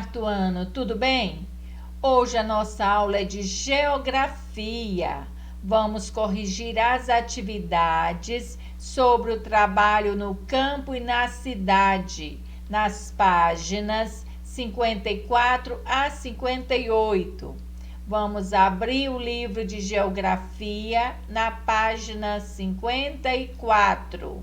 quarto ano, tudo bem? Hoje a nossa aula é de geografia. Vamos corrigir as atividades sobre o trabalho no campo e na cidade, nas páginas 54 a 58. Vamos abrir o livro de geografia na página 54.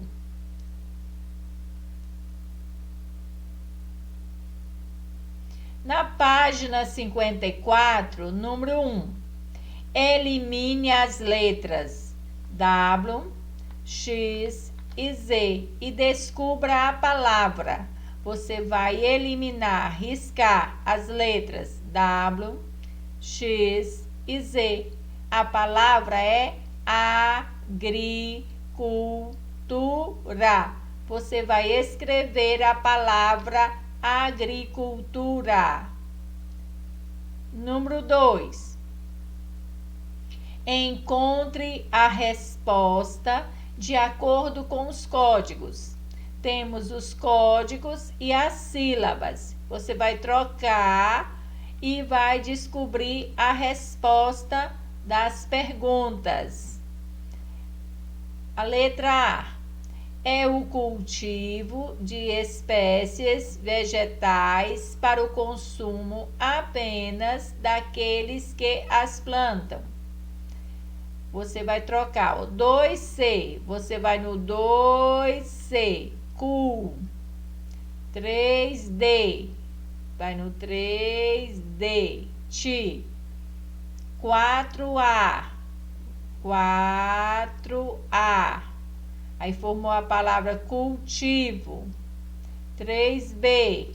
Na página 54, número 1, elimine as letras W, X e Z e descubra a palavra. Você vai eliminar, riscar as letras W, X e Z. A palavra é agricultura. Você vai escrever a palavra agricultura. Número 2. Encontre a resposta de acordo com os códigos. Temos os códigos e as sílabas. Você vai trocar e vai descobrir a resposta das perguntas. A letra A é o cultivo de espécies vegetais para o consumo apenas daqueles que as plantam. Você vai trocar o 2C, você vai no 2C, cu. 3D, vai no 3D, ti. 4A, 4A. Aí formou a palavra cultivo. 3B,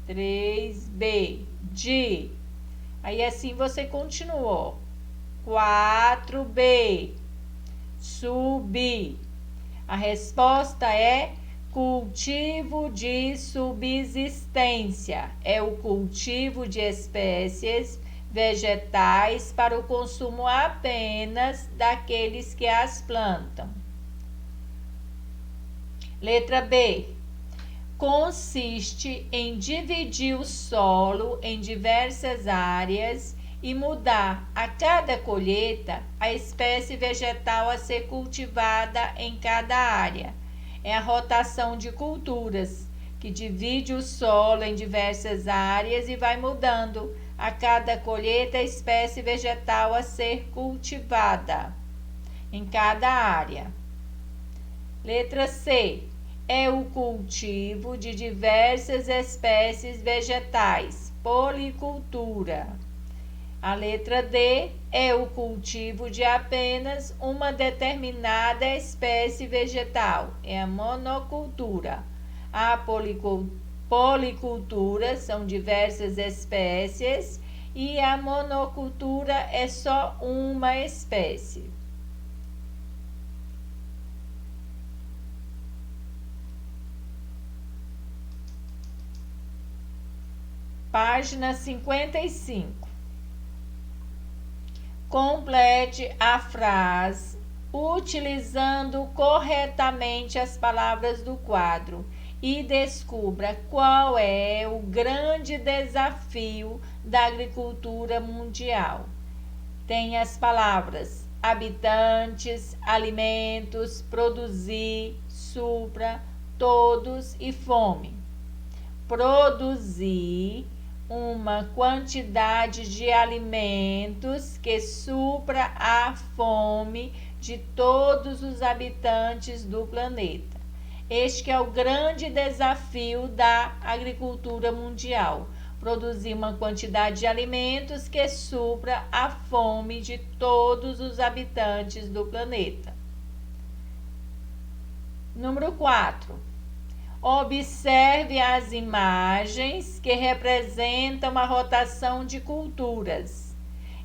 3B, de. Aí assim você continuou. 4B, subir. A resposta é cultivo de subsistência. É o cultivo de espécies vegetais para o consumo apenas daqueles que as plantam. Letra B. Consiste em dividir o solo em diversas áreas e mudar a cada colheita a espécie vegetal a ser cultivada em cada área. É a rotação de culturas, que divide o solo em diversas áreas e vai mudando a cada colheita a espécie vegetal a ser cultivada em cada área. Letra C. É o cultivo de diversas espécies vegetais, policultura. A letra D é o cultivo de apenas uma determinada espécie vegetal, é a monocultura. A policultura são diversas espécies e a monocultura é só uma espécie. Página 55. Complete a frase utilizando corretamente as palavras do quadro e descubra qual é o grande desafio da agricultura mundial. Tem as palavras habitantes, alimentos, produzir, supra, todos e fome. Produzir uma quantidade de alimentos que supra a fome de todos os habitantes do planeta. Este é o grande desafio da agricultura mundial: produzir uma quantidade de alimentos que supra a fome de todos os habitantes do planeta. Número 4. Observe as imagens que representam a rotação de culturas.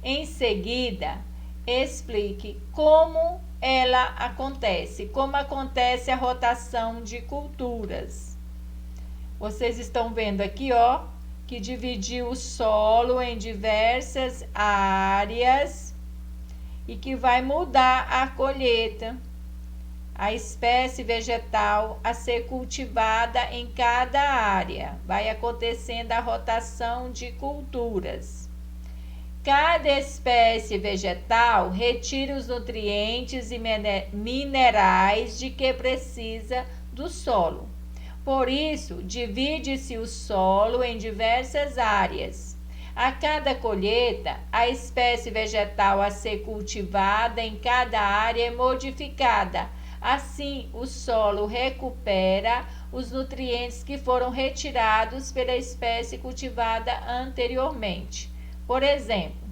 Em seguida, explique como ela acontece, como acontece a rotação de culturas. Vocês estão vendo aqui, ó, que dividiu o solo em diversas áreas e que vai mudar a colheita. a espécie vegetal a ser cultivada em cada área. Vai acontecendo a rotação de culturas. Cada espécie vegetal retira os nutrientes e minerais de que precisa do solo. Por isso, divide-se o solo em diversas áreas. A cada colheita, a espécie vegetal a ser cultivada em cada área é modificada. Assim, o solo recupera os nutrientes que foram retirados pela espécie cultivada anteriormente. Por exemplo,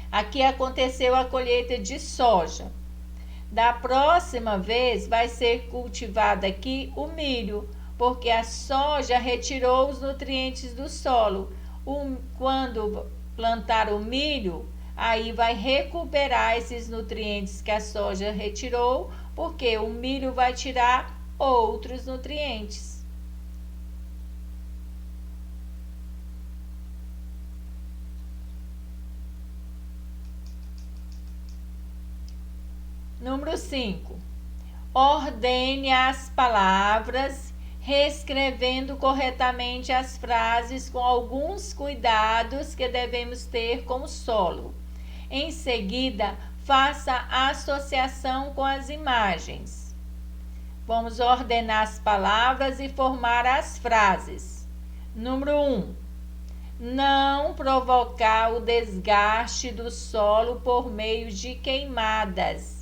aqui aconteceu a colheita de soja. Da próxima vez vai ser cultivado aqui o milho, porque a soja retirou os nutrientes do solo. Quando plantar o milho, aí vai recuperar esses nutrientes que a soja retirou, porque o milho vai tirar outros nutrientes. Número 5. Ordene as palavras, reescrevendo corretamente as frases com alguns cuidados que devemos ter com o solo. Em seguida, faça a associação com as imagens. Vamos ordenar as palavras e formar as frases. Número 1. Não provocar o desgaste do solo por meio de queimadas.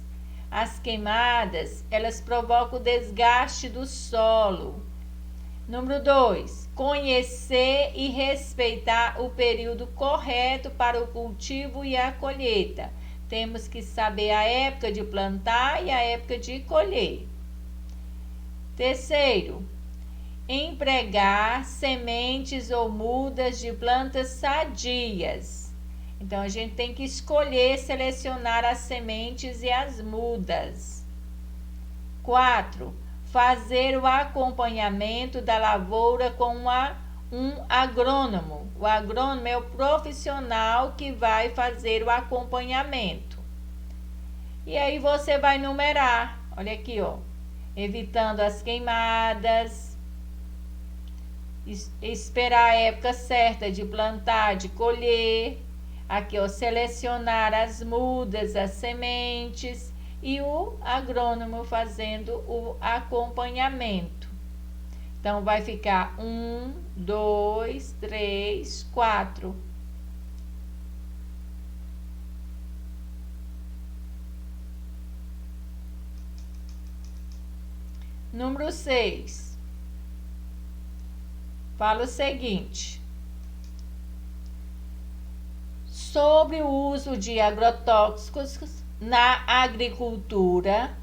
As queimadas, elas provocam o desgaste do solo. Número 2. Conhecer e respeitar o período correto para o cultivo e a colheita. Temos que saber a época de plantar e a época de colher. Terceiro, empregar sementes ou mudas de plantas sadias. Então, a gente tem que escolher, selecionar as sementes e as mudas. 4. Fazer o acompanhamento da lavoura com um agrônomo. O agrônomo é o profissional que vai fazer o acompanhamento. E aí você vai numerar. Olha aqui, ó. Evitando as queimadas. Esperar a época certa de plantar, de colher. Aqui, ó, selecionar as mudas, as sementes e o agrônomo fazendo o acompanhamento. Então, vai ficar 1, 2, 3, 4. Número 6. Fala o seguinte: sobre o uso de agrotóxicos na agricultura,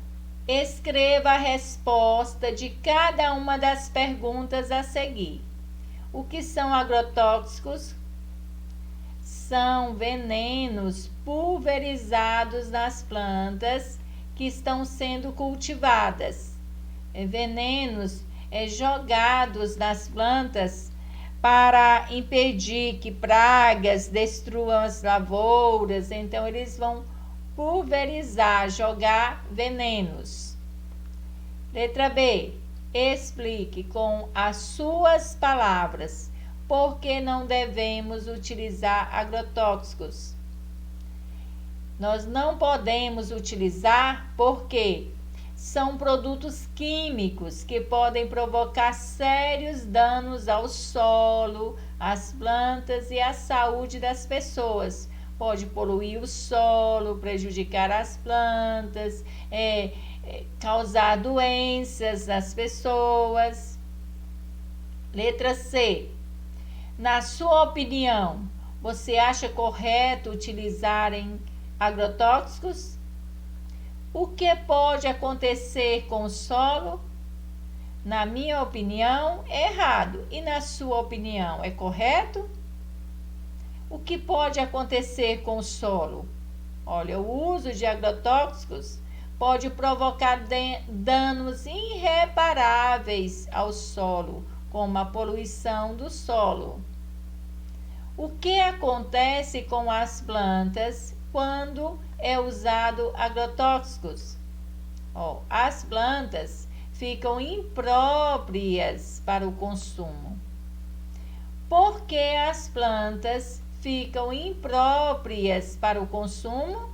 escreva a resposta de cada uma das perguntas a seguir. O que são agrotóxicos? São venenos pulverizados nas plantas que estão sendo cultivadas. Venenos jogados nas plantas para impedir que pragas destruam as lavouras. Então, eles vão pulverizar, jogar venenos. Letra B. Explique com as suas palavras por que não devemos utilizar agrotóxicos. Nós não podemos utilizar porque são produtos químicos que podem provocar sérios danos ao solo, às plantas e à saúde das pessoas. Pode poluir o solo, prejudicar as plantas, causar doenças nas pessoas. Letra C. Na sua opinião, você acha correto utilizarem agrotóxicos? O que pode acontecer com o solo? Na minha opinião, é errado. E na sua opinião, é correto? O que pode acontecer com o solo? Olha, o uso de agrotóxicos pode provocar danos irreparáveis ao solo, como a poluição do solo. O que acontece com as plantas quando é usado agrotóxicos? Ó, as plantas ficam impróprias para o consumo. Por que as plantas ficam impróprias para o consumo?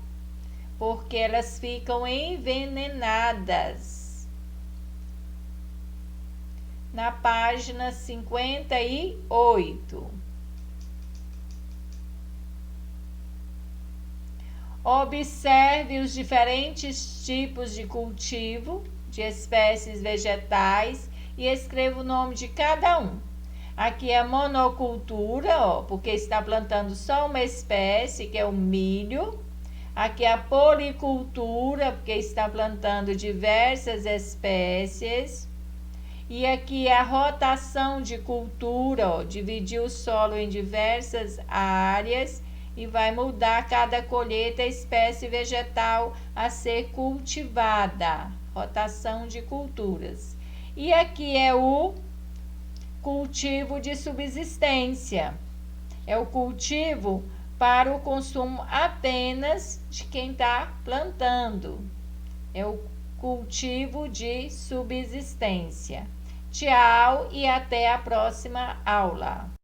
Porque elas ficam envenenadas. Na página 58. Observe os diferentes tipos de cultivo de espécies vegetais e escreva o nome de cada um. Aqui é a monocultura, ó, porque está plantando só uma espécie, que é o milho. Aqui é a policultura, porque está plantando diversas espécies. E aqui é a rotação de cultura, ó, dividir o solo em diversas áreas e vai mudar cada colheita a espécie vegetal a ser cultivada. Rotação de culturas. E aqui é o cultivo de subsistência. É o cultivo para o consumo apenas de quem está plantando. É o cultivo de subsistência. Tchau e até a próxima aula.